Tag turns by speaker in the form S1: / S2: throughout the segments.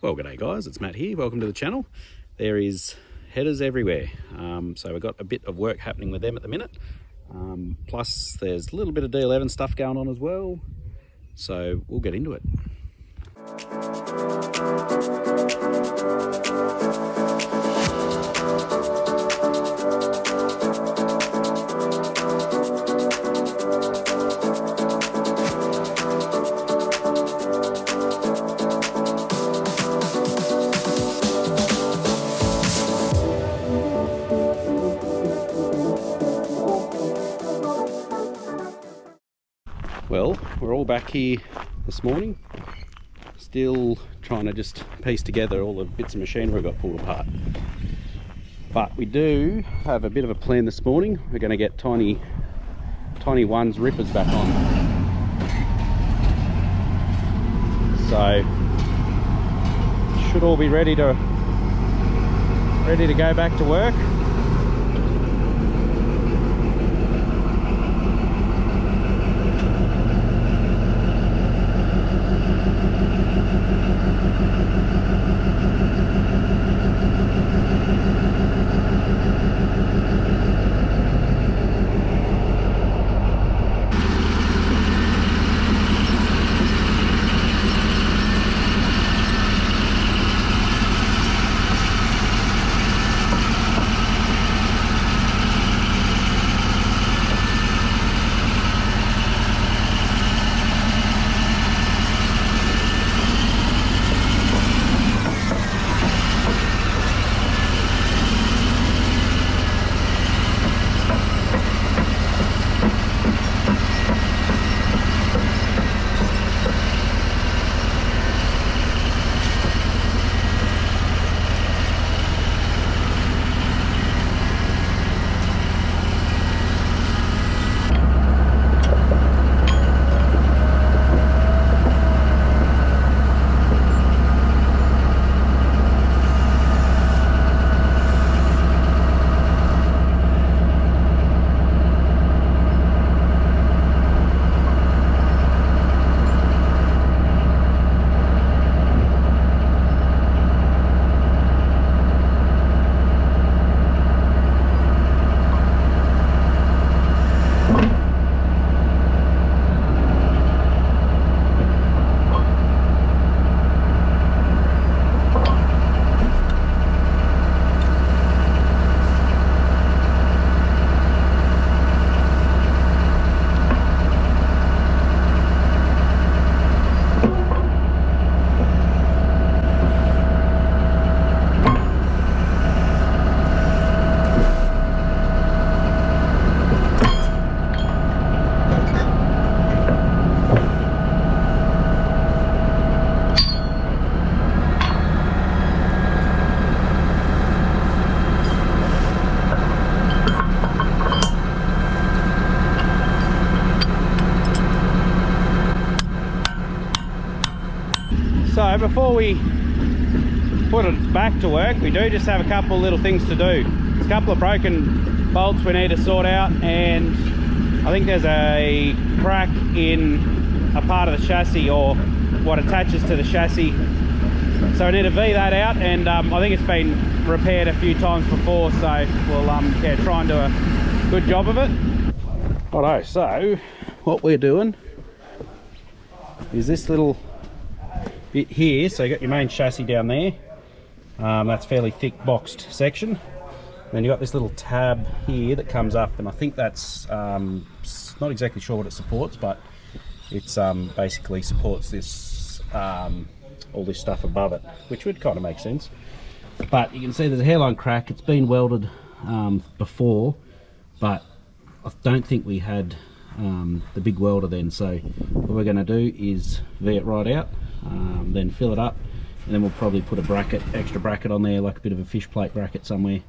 S1: Well, g'day guys, it's Matt here. Welcome to the channel. There is headers everywhere. So we've got a bit of work happening with them at the minute. Plus there's a little bit of D11 stuff going on as well. So we'll get into it. Well, we're all back here this morning, still trying to just piece together all the bits of machinery we got pulled apart. But we do have a bit of a plan this morning. We're going to get tiny ones rippers back on. So should all be ready to go back to work. So before we put it back to work, we do just have a couple of little things to do. There's a couple of broken bolts we need to sort out, and I think there's a crack in a part of the chassis, or what attaches to the chassis. So we need to V that out, and I think it's been repaired a few times before, so we'll yeah, try and do a good job of it. Righto, so what we're doing is this little bit here. So you got your main chassis down there, that's fairly thick boxed section. Then you got this little tab here that comes up, and I think that's not exactly sure what it supports, but it's basically supports this all this stuff above it, which would kind of make sense. But you can see there's a hairline crack. It's been welded before, but I don't think we had the big welder then. So what we're going to do is V it right out, then fill it up, and then we'll probably put a bracket, extra bracket on there, like a bit of a fish plate bracket somewhere,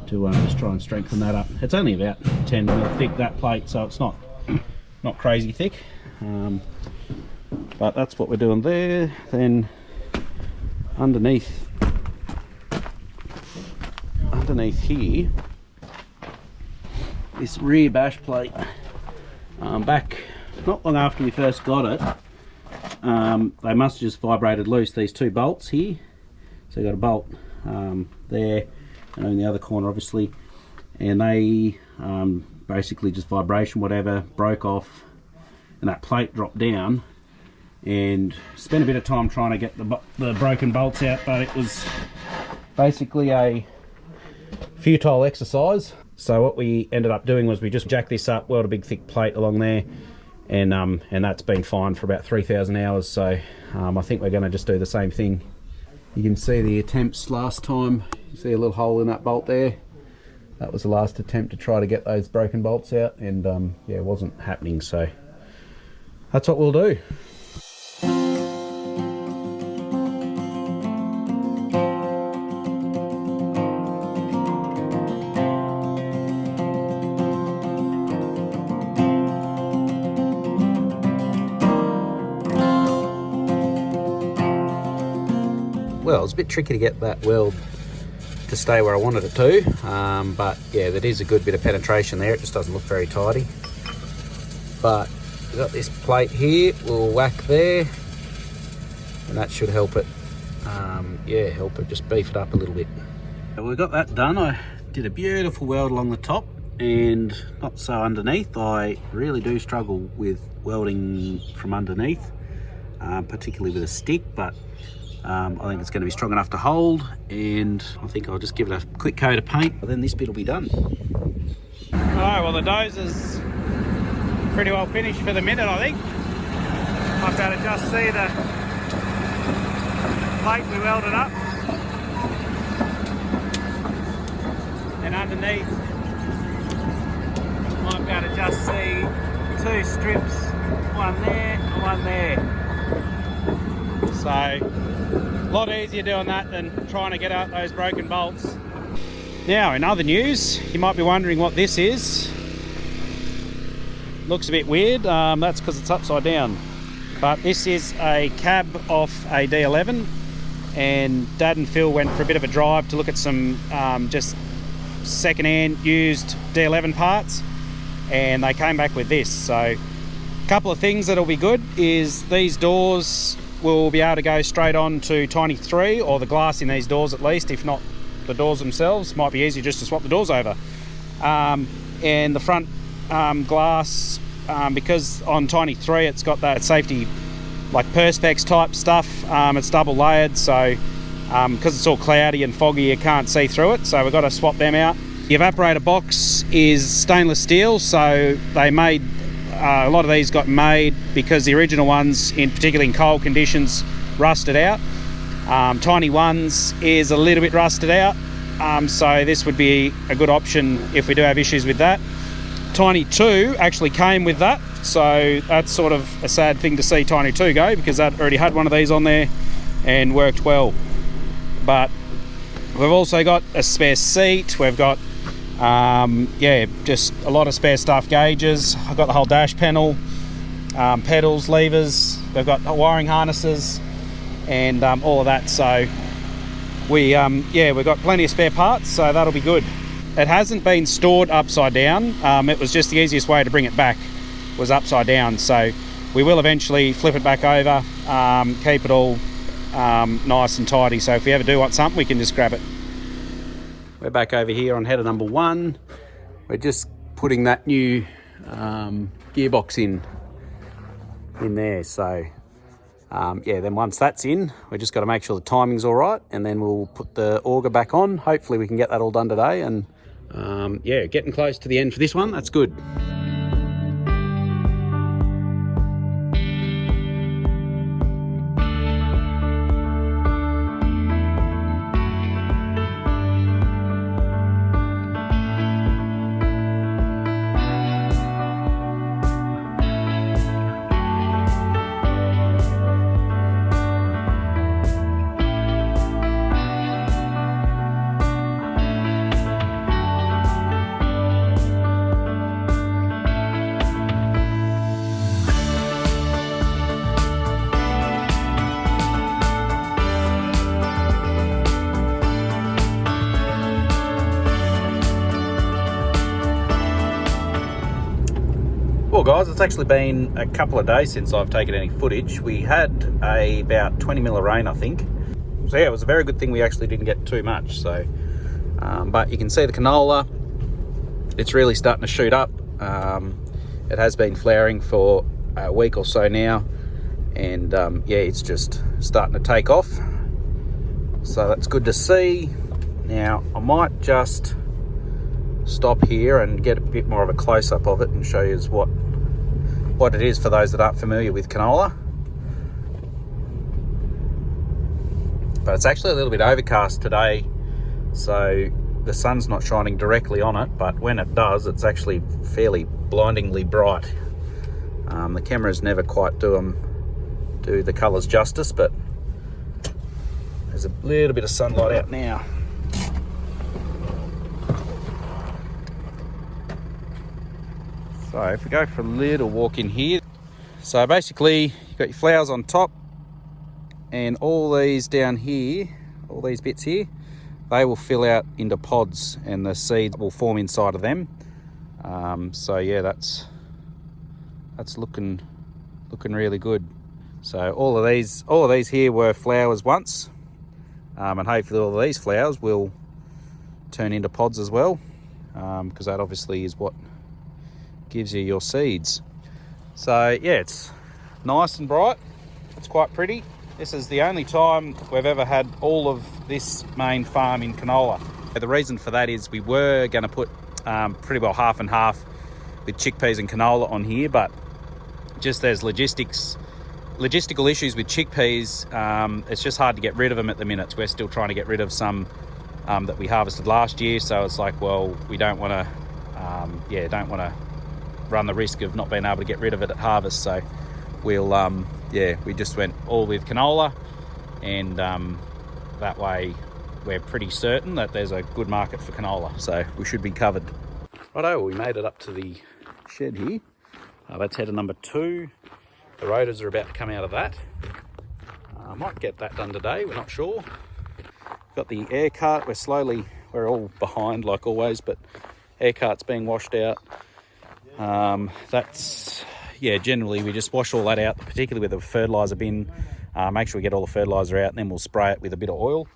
S1: to just try and strengthen that up. It's only about 10mm thick, that plate, so it's not crazy thick, but that's what we're doing there. Then underneath here, this rear bash plate, back not long after we first got it, they must have just vibrated loose, these two bolts here, So you got a bolt there, and in the other corner obviously, and they basically just vibration whatever broke off, and that plate dropped down, and spent a bit of time trying to get the broken bolts out, but it was basically a futile exercise. So what we ended up doing was we just jacked this up, weld a big thick plate along there, and that's been fine for about 3,000 hours. So I think we're going to just do the same thing. You can see the attempts last time. You see a little hole in that bolt there. That was the last attempt to try to get those broken bolts out, and yeah, it wasn't happening. So that's what we'll do. Well, it's a bit tricky to get that weld to stay where I wanted it to, but yeah, that is a good bit of penetration there. It just doesn't look very tidy. But we've got this plate here, we'll whack there, and that should help it, yeah, help it just beef it up a little bit. So we got that done. I did a beautiful weld along the top and not so underneath. I really do struggle with welding from underneath, particularly with a stick, but I think it's going to be strong enough to hold, and I think I'll just give it a quick coat of paint, but then this bit will be done. Alright, well the dozer's pretty well finished for the minute, I think. Might be able to just see the plate we welded up. And underneath, might be able to just see two strips, one there and one there. So, a lot easier doing that than trying to get out those broken bolts. Now, in other news, you might be wondering what this is. Looks a bit weird, that's because it's upside down. But this is a cab off a D11, and Dad and Phil went for a bit of a drive to look at some just second-hand used D11 parts, and they came back with this. So, a couple of things that'll be good is these doors will be able to go straight on to Tiny 3, or the glass in these doors at least, if not the doors themselves. Might be easier just to swap the doors over. And the front glass, because on Tiny 3 it's got that safety like perspex type stuff, it's double layered, so because it's all cloudy and foggy you can't see through it, so we've got to swap them out. The evaporator box is stainless steel, so they made a lot of these got made because the original ones, particularly in cold conditions, rusted out. Tiny ones is a little bit rusted out, so this would be a good option if we do have issues with that. Tiny 2 actually came with that, so that's sort of a sad thing to see Tiny 2 go, because that already had one of these on there and worked well. But we've also got a spare seat, we've got yeah, just a lot of spare stuff, gauges. I've got the whole dash panel, pedals, levers, they've got wiring harnesses and all of that. So we yeah, we've got plenty of spare parts, so that'll be good. It hasn't been stored upside down, it was just the easiest way to bring it back was upside down, so we will eventually flip it back over, keep it all nice and tidy, so if we ever do want something we can just grab it. We're back over here on header number 1. We're just putting that new gearbox in there. So yeah, then once that's in, we just got to make sure the timing's all right, and then we'll put the auger back on. Hopefully we can get that all done today, and yeah, getting close to the end for this one. That's good. Well guys, it's actually been a couple of days since I've taken any footage. We had about 20 mil of rain, I think. yeah, it was a very good thing we actually didn't get too much. So, but you can see the canola, it's really starting to shoot up. It has been flowering for a week or so now, and yeah, it's just starting to take off. So that's good to see. Now, I might just stop here and get a bit more of a close-up of it and show you what it is for those that aren't familiar with canola. But it's actually a little bit overcast today, so the sun's not shining directly on it, but when it does, it's actually fairly blindingly bright. The cameras never quite do the colours justice, but there's a little bit of sunlight out now. So if we go for a little walk in here, so basically you've got your flowers on top, and all these down here, all these bits here, they will fill out into pods and the seeds will form inside of them. So yeah, that's looking really good. So all of these here were flowers once, and hopefully all of these flowers will turn into pods as well, because that obviously is what gives you your seeds. So yeah, it's nice and bright, it's quite pretty. This is the only time we've ever had all of this main farm in canola. The reason for that is we were going to put pretty well half and half with chickpeas and canola on here, but just there's logistical issues with chickpeas. It's just hard to get rid of them at the minute. We're still trying to get rid of some that we harvested last year, so it's like, well, we don't want to run the risk of not being able to get rid of it at harvest. So we'll we just went all with canola, and that way we're pretty certain that there's a good market for canola, so we should be covered. Righto, we made it up to the shed here. That's header number 2. The rotors are about to come out of that. I might get that done today, we're not sure. Got the air cart, we're all behind like always, but air cart's being washed out. Generally we just wash all that out, particularly with the fertiliser bin. Make sure we get all the fertiliser out, and then we'll spray it with a bit of oil.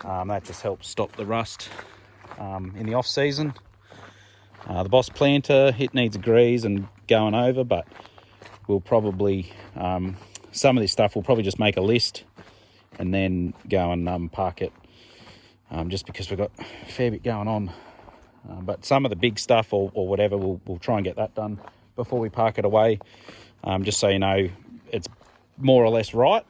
S1: That just helps stop the rust in the off season. The Boss planter, it needs a grease and going over, but we'll probably, some of this stuff we'll probably just make a list and then go and park it, just because we've got a fair bit going on. But some of the big stuff or whatever, we'll try and get that done before we park it away, just so you know it's more or less right.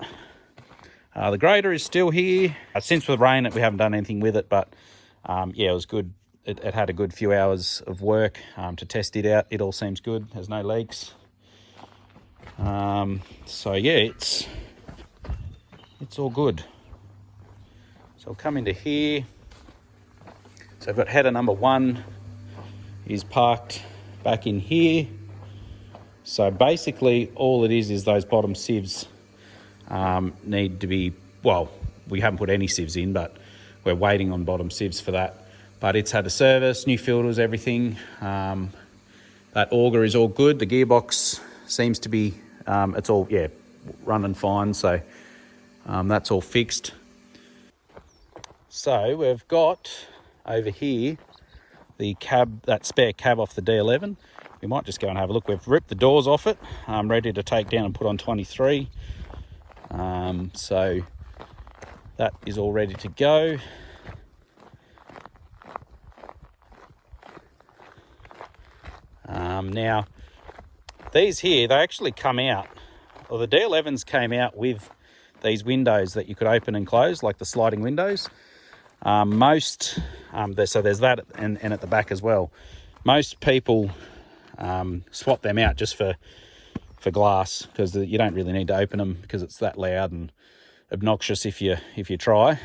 S1: The grader is still here. Since the rain, we haven't done anything with it, but yeah, it was good. It had a good few hours of work to test it out. It all seems good, there's no leaks. So yeah, it's all good. So I'll come into here. So I've got header number 1 is parked back in here. So basically all it is those bottom sieves need to be, well, we haven't put any sieves in, but we're waiting on bottom sieves for that. But it's had a service, new filters, everything. That auger is all good. The gearbox seems to be, it's all, yeah, running fine. So that's all fixed. So we've got over here the cab, that spare cab off the D11. We might just go and have a look. We've ripped the doors off it. I'm ready to take down and put on 23. So that is all ready to go. Now, these here, they actually come out, or the D11s came out with these windows that you could open and close, like the sliding windows. So there's that, and at the back as well. Most people swap them out just for glass, because you don't really need to open them because it's that loud and obnoxious if you try.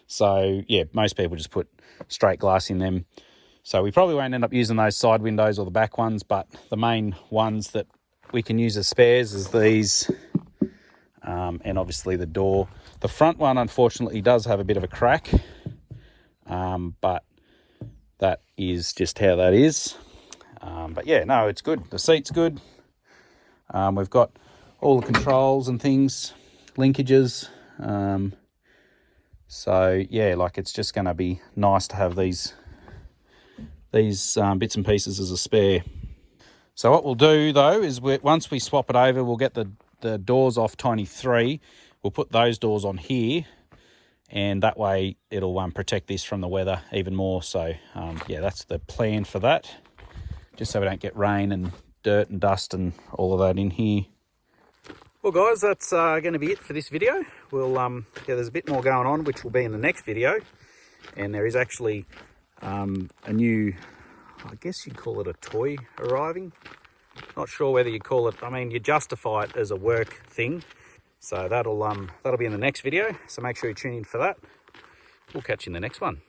S1: So yeah, most people just put straight glass in them. So we probably won't end up using those side windows or the back ones, but the main ones that we can use as spares is these, and obviously the door. The front one, unfortunately, does have a bit of a crack, but that is just how that is. But yeah, no, it's good. The seat's good. We've got all the controls and things, linkages, So yeah, like it's just going to be nice to have these bits and pieces as a spare. So what we'll do though is once we swap it over, we'll get the doors off Tiny 3. We'll put those doors on here, and that way it'll protect this from the weather even more. So yeah, that's the plan for that, just so we don't get rain and dirt and dust and all of that in here. Well guys, that's going to be it for this video. We'll yeah, there's a bit more going on, which will be in the next video, and there is actually a new, I guess you'd call it a toy arriving. Not sure whether you call it, I mean, you justify it as a work thing. So that'll be in the next video. So make sure you tune in for that. We'll catch you in the next one.